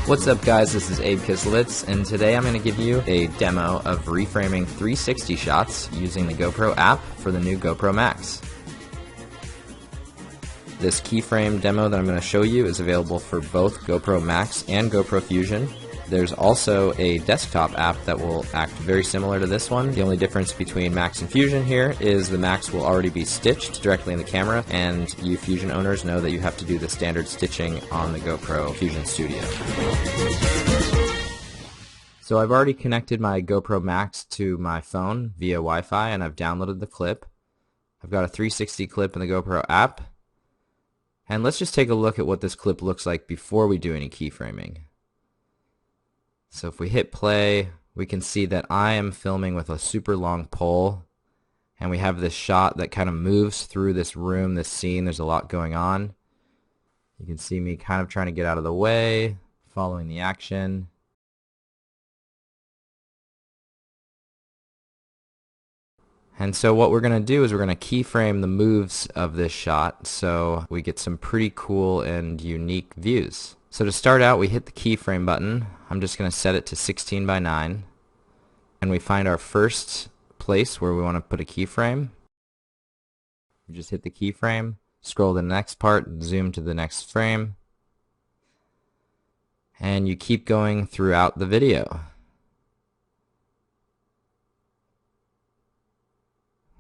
What's up guys, this is Abe Kislevitz, and today I'm going to give you a demo of reframing 360 shots using the GoPro app for the new GoPro Max. This keyframe demo that I'm going to show you is available for both GoPro Max and GoPro Fusion. There's also a desktop app that will act very similar to this one. The only difference between Max and Fusion here is the Max will already be stitched directly in the camera, and you Fusion owners know that you have to do the standard stitching on the GoPro Fusion Studio. So I've already connected my GoPro Max to my phone via Wi-Fi, and I've downloaded the clip. I've got a 360 clip in the GoPro app, and let's just take a look at what this clip looks like before we do any keyframing. So if we hit play, we can see that I am filming with a super long pole, and we have this shot that kind of moves through this room, this scene. There's a lot going on. You can see me kind of trying to get out of the way, following the action. And so what we're going to do is we're going to keyframe the moves of this shot so we get some pretty cool and unique views. So to start out, we hit the keyframe button. I'm just going to set it to 16 by 9. And we find our first place where we want to put a keyframe. We just hit the keyframe, scroll to the next part, zoom to the next frame. And you keep going throughout the video.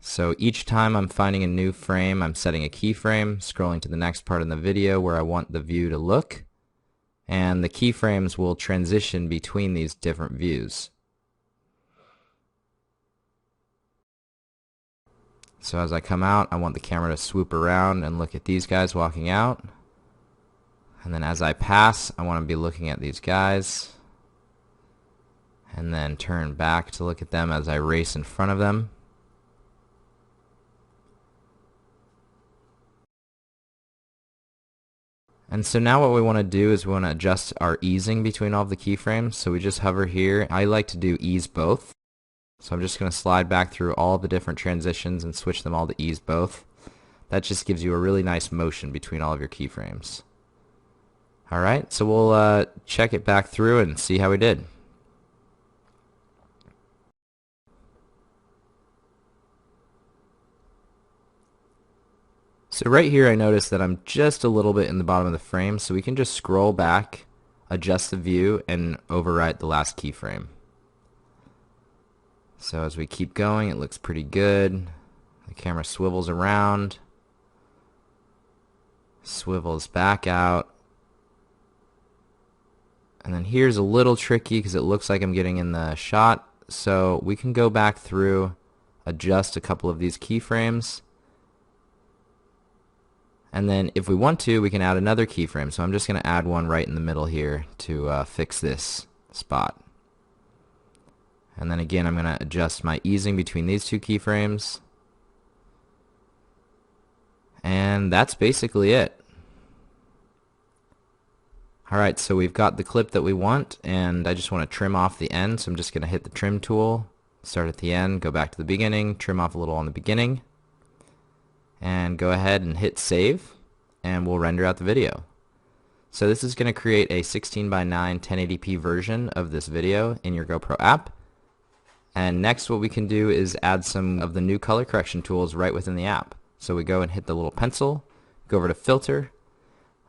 So each time I'm finding a new frame, I'm setting a keyframe, scrolling to the next part in the video where I want the view to look. And the keyframes will transition between these different views. So as I come out, I want the camera to swoop around and look at these guys walking out. And then as I pass, I want to be looking at these guys. And then turn back to look at them as I race in front of them. And so now what we want to do is we want to adjust our easing between all of the keyframes. So we just hover here. I like to do ease both. So I'm just going to slide back through all the different transitions and switch them all to ease both. That just gives you a really nice motion between all of your keyframes. Alright, so we'll check it back through and see how we did. So right here I notice that I'm just a little bit in the bottom of the frame, so we can just scroll back, adjust the view, and overwrite the last keyframe. So as we keep going, it looks pretty good. The camera swivels around, swivels back out, and then here's a little tricky because it looks like I'm getting in the shot, so we can go back through, adjust a couple of these keyframes. And then if we want to, we can add another keyframe. So I'm just going to add one right in the middle here to fix this spot. And then again, I'm going to adjust my easing between these two keyframes. And that's basically it. Alright, so we've got the clip that we want, and I just want to trim off the end. So I'm just going to hit the trim tool, start at the end, go back to the beginning, trim off a little on the beginning. And go ahead and hit save, and we'll render out the video. So this is going to create a 16 by 9 1080p version of this video in your GoPro app. And next what we can do is add some of the new color correction tools right within the app. So we go and hit the little pencil, go over to filter.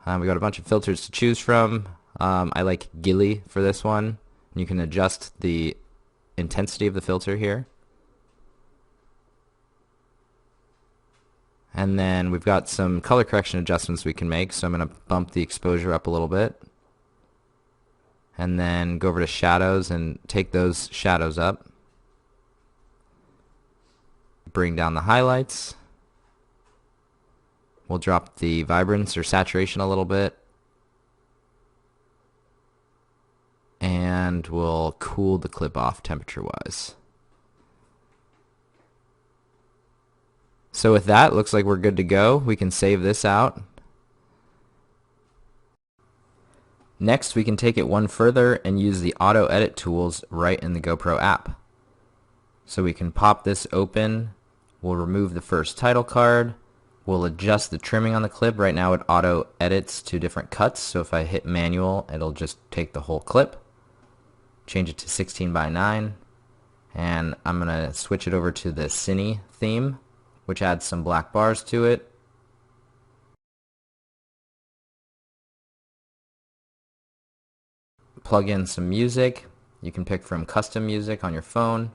We got a bunch of filters to choose from. I like Gilly for this one. You can adjust the intensity of the filter here. And then we've got some color correction adjustments we can make. So I'm going to bump the exposure up a little bit. And then go over to shadows and take those shadows up. Bring down the highlights. We'll drop the vibrance or saturation a little bit. And we'll cool the clip off temperature-wise. So with that, looks like we're good to go. We can save this out. Next, we can take it one further and use the auto edit tools right in the GoPro app. So we can pop this open. We'll remove the first title card, We'll adjust the trimming on the clip. Right now it auto edits to different cuts, so if I hit manual, it'll just take the whole clip. Change it to 16:9, and I'm going to switch it over to the Cine theme, which adds some black bars to it. Plug in some music. You can pick from custom music on your phone,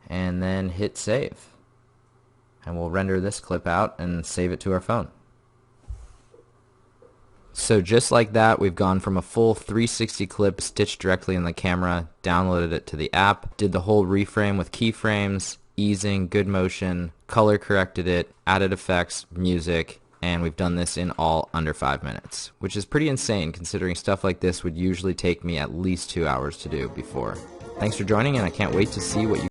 and then hit save. And we'll render this clip out and save it to our phone. So just like that, we've gone from a full 360 clip stitched directly in the camera, downloaded it to the app, did the whole reframe with keyframes, easing, good motion, color corrected it, added effects, music, and we've done this in all under 5 minutes, which is pretty insane considering stuff like this would usually take me at least 2 hours to do before. Thanks for joining, and I can't wait to see what you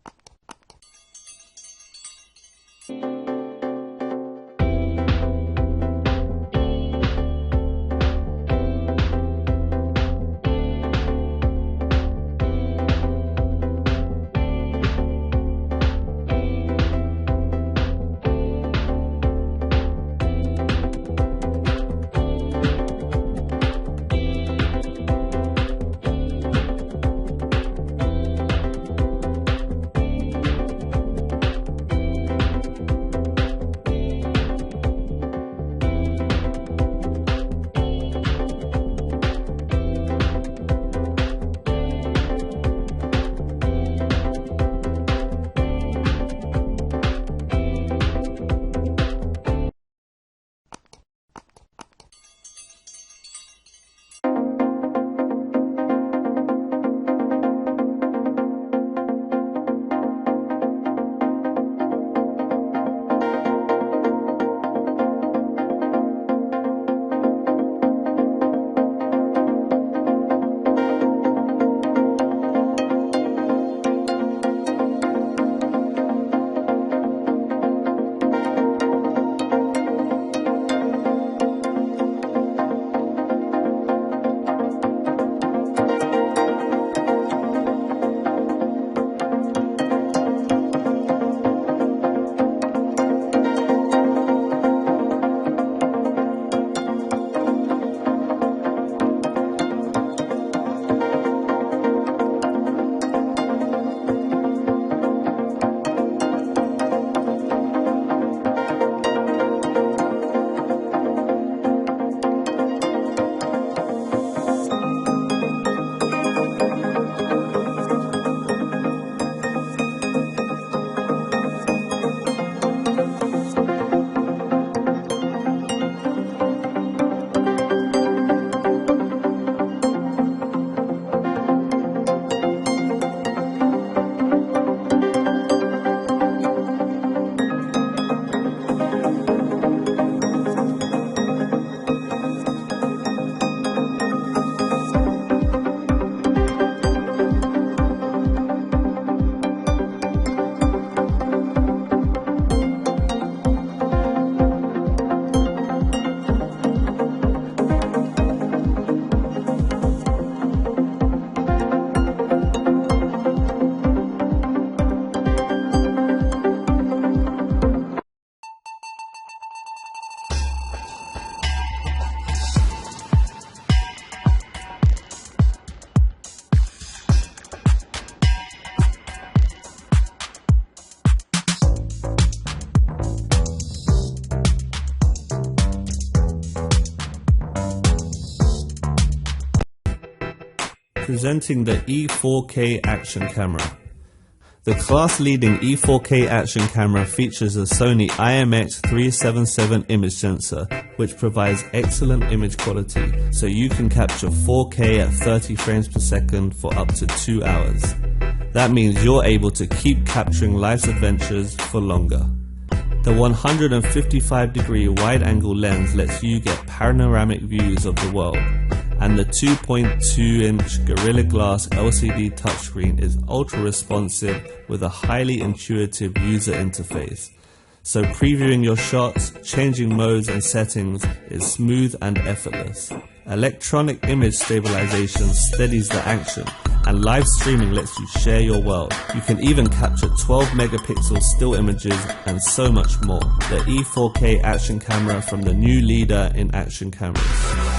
Presenting the E4K action camera. The class-leading E4K action camera features a Sony IMX377 image sensor, which provides excellent image quality, so you can capture 4K at 30 frames per second for up to 2 hours. That means you're able to keep capturing life's adventures for longer. The 155-degree wide-angle lens lets you get panoramic views of the world, and the 2.2-inch Gorilla Glass LCD touchscreen is ultra-responsive with a highly intuitive user interface. So previewing your shots, changing modes and settings is smooth and effortless. Electronic image stabilization steadies the action, and live streaming lets you share your world. You can even capture 12 megapixel still images and so much more. The E4K action camera from the new leader in action cameras.